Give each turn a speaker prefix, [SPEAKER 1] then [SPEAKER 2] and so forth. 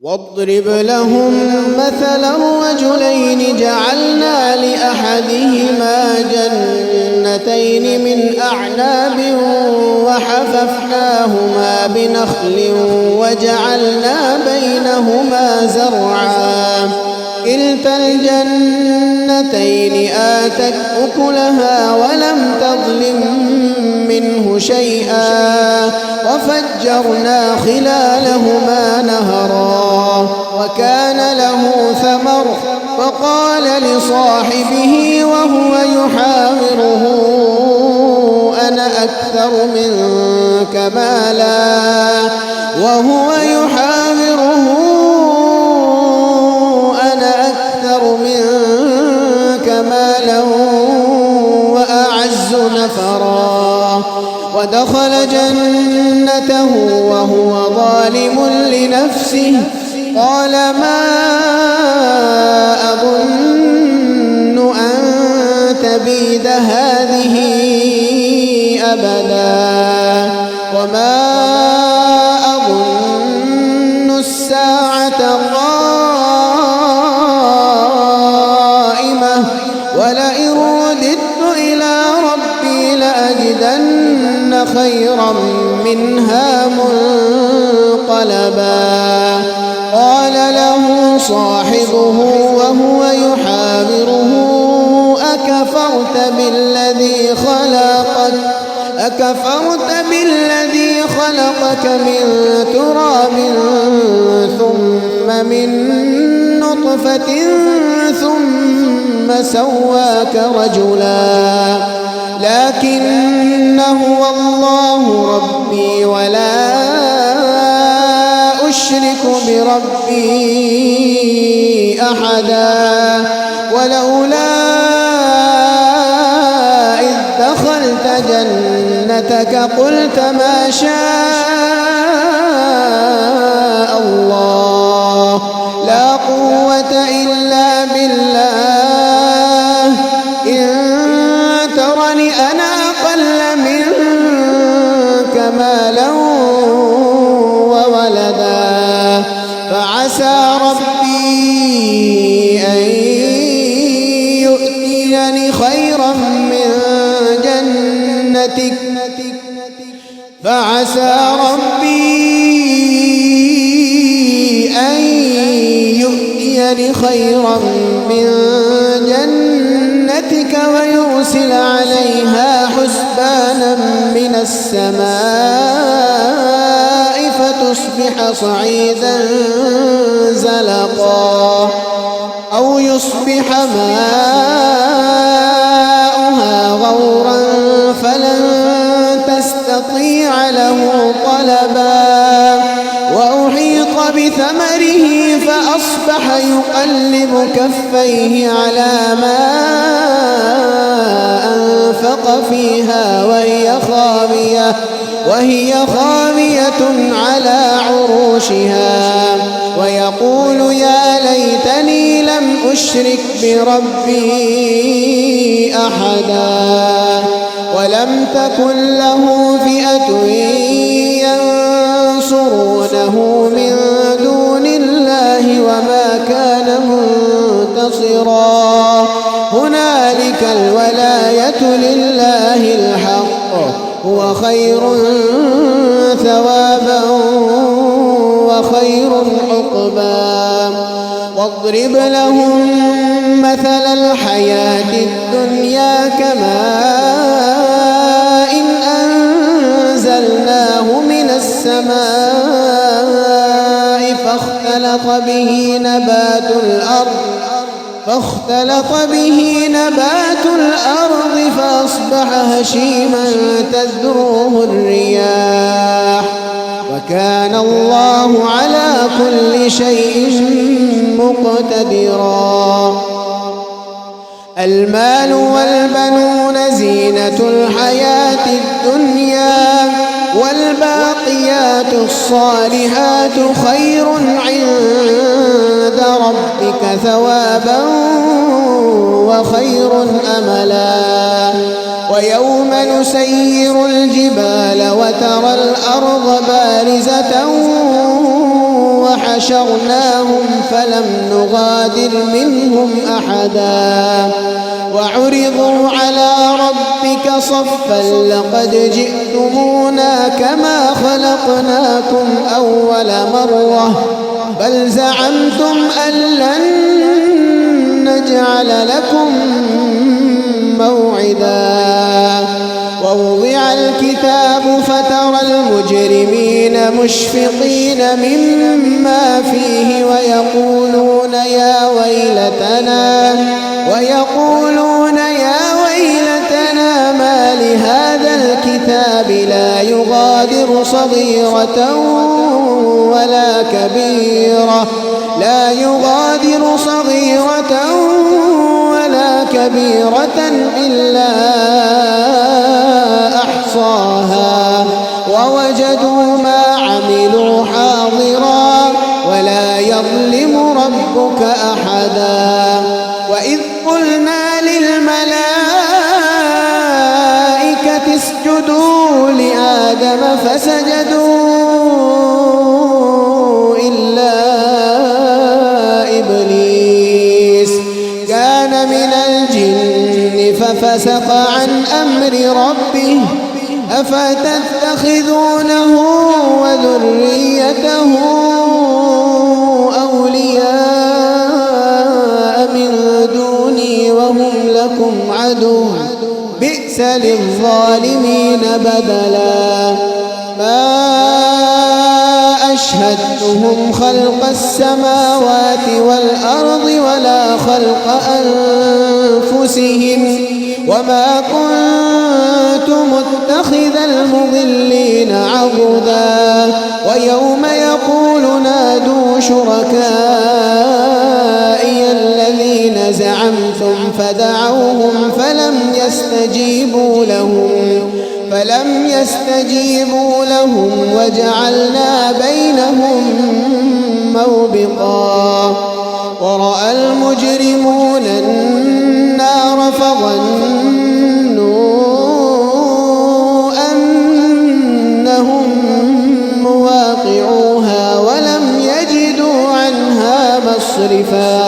[SPEAKER 1] واضرب لهم مثلا رجلين جعلنا لأحدهما جنتين من أعناب وحففناهما بنخل وجعلنا بينهما زرعا كلتا الجنتين آتت أكلها ولم تظلم منه شيئا وفجرنا خلالهما نهرا وكان له ثمر فقال لصاحبه وهو يحاوره أنا أكثر منك مالا وأعز نفرا ودخل جنته وهو ظالم لنفسه قال ما أظن أن تبيد هذه أبدا وما أظن الساعة قائمة ولئن رددت إلى ربي لأجدن خيرا منها منقلبا قال له صاحبه وهو يحاوره أكفرت بالذي خلقك من تراب ثم من نطفة ثم سواك رجلا لكن هو الله ربي ولا أشرك بربي أحدا ولولا إذ دخلت جنتك قلت ما شاء الله لا قوة إلا بالله إن ترني أنا أقل منك مالا وولدا فعسى ربي أن يؤتيني خيرا من جنتك ويرسل عليها حسبانا من السماء فتصبح صعيدا زلقا أو يصبح ماؤها غورا فلن تستطيع له طلبا وأحيط بثمره فأصبح يقلب كفيه على ما أنفق فيها وهي خاوية على عروشها ويقول يا ليتني لم أشرك بربي أحدا ولم تكن له فئة ينصرونه من دون الله وما كان منتصرا هنالك الولاية لله الحق هو خير ثوابا وخير عقبا واضرب لهم مثل الحياة الدنيا كماء أنزلناه من السماء فاختلط به نبات الأرض فأصبح هشيما تذروه الرياح وكان الله على كل شيء مقتدرا المال والبنون زينة الحياة الدنيا والباقيات الصالحات خير عند ربك ثوابا وخير أملا ويوم نسير الجبال وترى الأرض بارزة حشرناهم فلم نغادر منهم أحدا وعرضوا على ربك صفا لقد جئتمونا كما خلقناكم أول مرة بل زعمتم أن لن نجعل لكم موعدا ووضع الكتاب فترى المجرمين مشفقين مما فيه ويقولون يا ويلتنا ما لهذا الكتاب لا يغادر صغيرة ولا كبيرة إلا أحصاها ووجدوا ما عملوا حاضرا ولا يظلم ربك أحدا وإذ قلنا للملائكة اسجدوا لآدم فسجدوا إلا إبليس كان من الجن ففسق عن أمر ربه أفتتخذونه وذريته أولياء من دوني وهم لكم عدو بئس للظالمين بدلا ما أشهدتهم خلق السماوات والأرض ولا خلق أنفسهم وما كنت متخذ المضلين عضدا ويوم يقول نادوا شركائي الذين زعمتم فدعوهم فلم يستجيبوا لهم وجعلنا بينهم موبقا ورأى المجرمون النار فظنوا أنهم مواقعوها ولم يجدوا عنها مصرفا